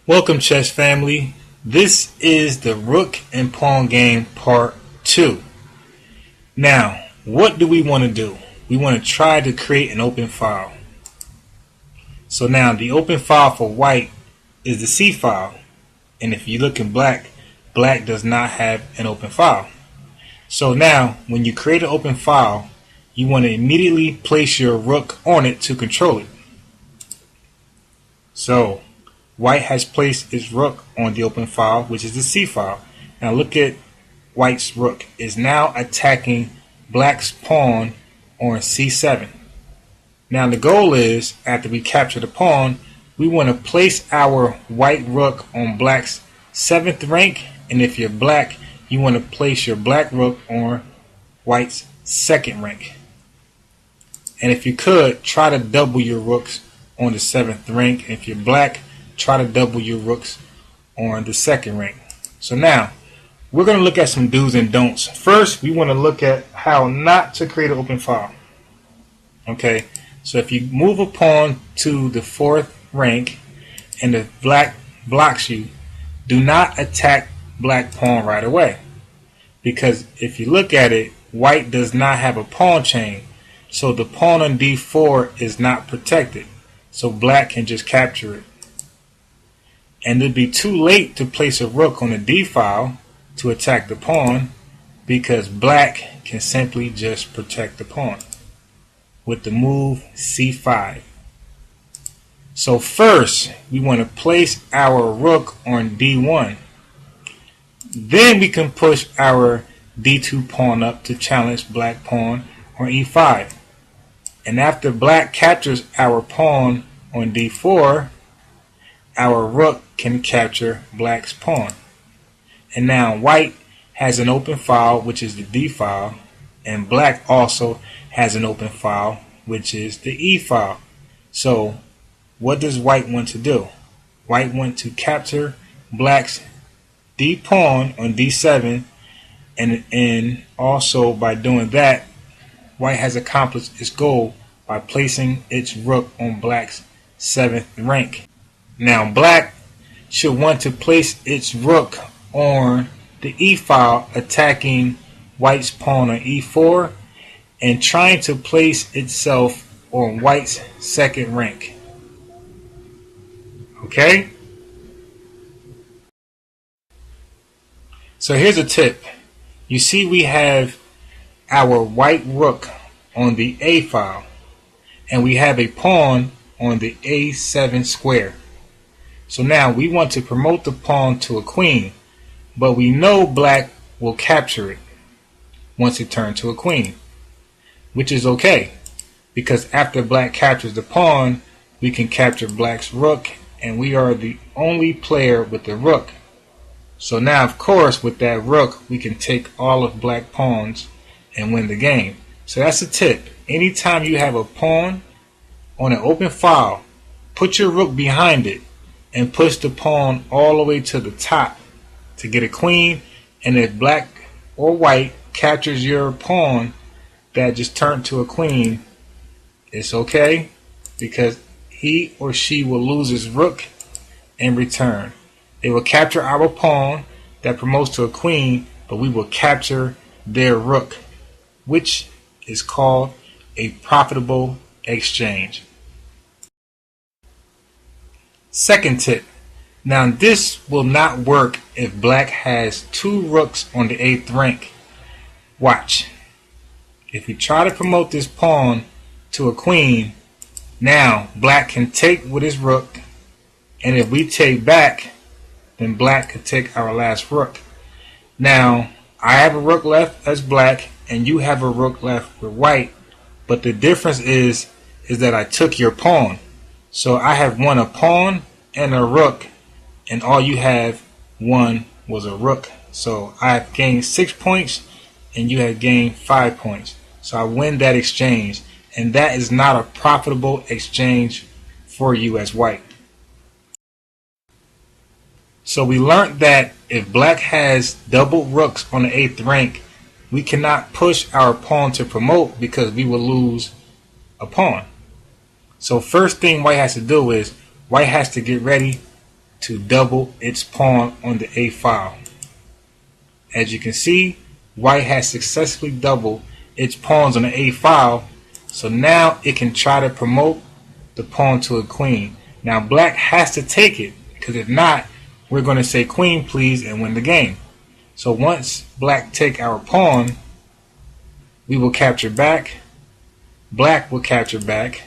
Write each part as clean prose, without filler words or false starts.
Welcome, chess family. This is the Rook and Pawn game part 2. Now, what do we want to do? We want to try to create an open file. So now the open file for white is the C file. And if you look in black, black does not have an open file. So now when you create an open file, you want to immediately place your rook on it to control it. So white has placed its rook on the open file, which is the C file. Now look at white's rook is now attacking black's pawn on C7. Now the goal is, after we capture the pawn, we want to place our white rook on black's 7th rank, and if you're black, you want to place your black rook on white's 2nd rank. And if you could, try to double your rooks on the 7th rank. If you're black, try to double your rooks on the 2nd rank. So now we're going to look at some do's and don'ts. First, we want to look at how not to create an open file. Okay, so if you move a pawn to the 4th rank and the black blocks you, do not attack black pawn right away, because if you look at it, white does not have a pawn chain, so the pawn on D4 is not protected, so black can just capture it. And it'd be too late to place a rook on the D file to attack the pawn, because black can simply just protect the pawn with the move C5. So first, we want to place our rook on D1. Then we can push our D2 pawn up to challenge black pawn on E5. And after black captures our pawn on D4, our rook can capture black's pawn. And now white has an open file, which is the D file, and black also has an open file, which is the E file. So what does white want to do? White wants to capture black's D pawn on D7, and also by doing that, white has accomplished its goal by placing its rook on black's 7th rank. Now black should want to place its rook on the E file, attacking white's pawn on E4 and trying to place itself on white's 2nd rank. Okay? So here's a tip. You see we have our white rook on the A file, and we have a pawn on the A7 square. So now we want to promote the pawn to a queen, but we know black will capture it once it turns to a queen, which is okay, because after black captures the pawn, we can capture black's rook, and we are the only player with the rook. So now, of course, with that rook, we can take all of black pawns and win the game. So that's a tip. Anytime you have a pawn on an open file, put your rook behind it and push the pawn all the way to the top to get a queen. And if black or white captures your pawn that just turned to a queen, it's okay, because he or she will lose his rook in return. They will capture our pawn that promotes to a queen, but we will capture their rook, which is called a profitable exchange. Second tip. Now this will not work if black has 2 rooks on the 8th rank. Watch. If we try to promote this pawn to a queen, now black can take with his rook, and if we take back, then black could take our last rook. Now I have a rook left as black, and you have a rook left with white, but the difference is that I took your pawn. So I have won a pawn and a rook, and all you have won was a rook. So I have gained 6 points and you have gained 5 points. So I win that exchange, and that is not a profitable exchange for you as white. So we learned that if black has double rooks on the 8th rank, we cannot push our pawn to promote, because we will lose a pawn. So first thing white has to do is white has to get ready to double its pawn on the A file. As you can see, white has successfully doubled its pawns on the A file, so now it can try to promote the pawn to a queen. Now black has to take it, because if not, we're going to say queen please and win the game. So once black take our pawn, we will capture back, black will capture back,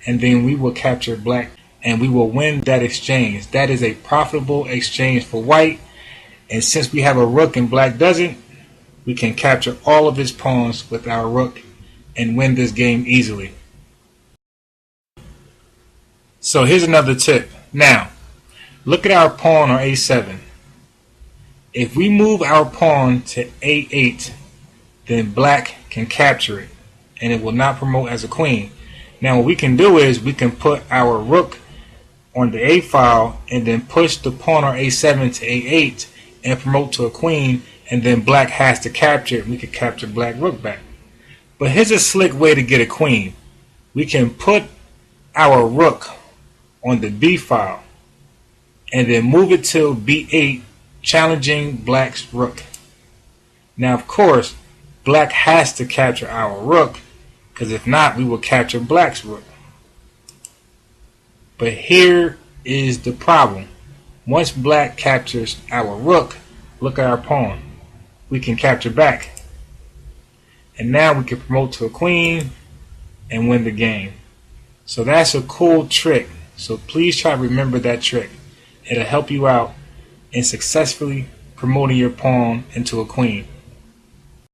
and then we will capture black, and we will win that exchange. That is a profitable exchange for white, and since we have a rook and black doesn't, we can capture all of his pawns with our rook and win this game easily. So here's another tip. Now, look at our pawn on A7. If we move our pawn to A8, then black can capture it, and it will not promote as a queen. Now what we can do is we can put our rook on the A file and then push the pawn on A7 to A8 and promote to a queen, and then black has to capture it. We can capture black rook back. But here's a slick way to get a queen. We can put our rook on the B file and then move it to B8, challenging black's rook. Now of course black has to capture our rook, because if not, we will capture black's rook. But here is the problem. Once black captures our rook, look at our pawn. We can capture back. And now we can promote to a queen and win the game. So that's a cool trick. So please try to remember that trick. It'll help you out in successfully promoting your pawn into a queen.